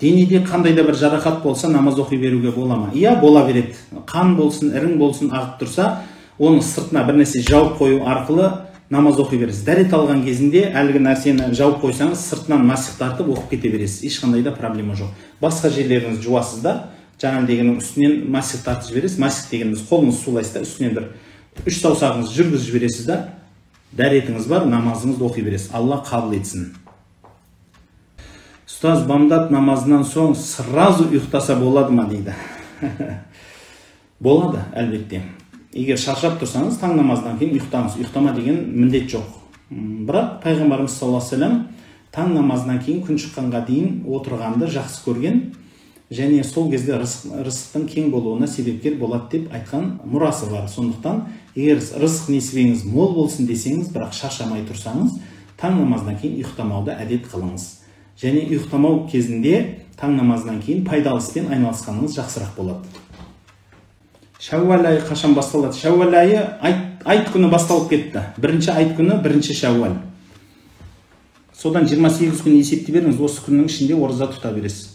денеде қандай да бір жарақат болса намаз оқи беруге бола ма? Иә, бола береді. Қан болсын, ірің болсын ағып тұрса, оның сыртына бір нәрсе жауып қою арқылы намаз оқи бересіз. Дәрет алған кезінде әлгі нәрсені жауып қойсаңыз, сыртынан масих тартып оқып кете бересіз. Ешқандай да проблема жоқ. Басқа жерлеріңіз жуасыз да, жаңа дегеннің үстінен масих тартып жібересіз. Масих дегеніміз қолыңыз сулайсыз да, үстінен бір 3 саусағыңыз жүргізіп жібересіз да, дәретіңіз бар, намазыңызды оқи бересіз. Алла қабыл етсін. Ұстаз, бамдат намазынан соң сразу ұйықтаса болады ма дейді. Болады, әлбетте. Егер шаршап тұрсаңыз, таң намаздан кейін ұйықтаңыз. Ұйықтама деген міндет жоқ. Бірақ пайғамбарымыз саллаллаху алейхи ва саллям таң намаздан кейін күн шыққанға дейін отырғанды жақсы көрген, және сол кезде рызықтың кең болуына себепкер болады деп айтқан мұрасы бар. Сондықтан, егер рызық несібеңіз мол болсын десеңіз, бірақ шаршамай тұрсаңыз, таң намаздан кейін ұйықтамауды әдет қылыңыз. Және ұйықтамау кезінде таң намаздан кейін пайдалы іспен айналысқаныңыз жақсырақ болады. Шәуәл айы қашан басталады? Шәуәл айы айт күні басталып кетті. Бірінші айт күні, бірінші шәуәл. Содан 28 күн есепте беріңіз, осы күннің ішінде ораза тұта бересіз.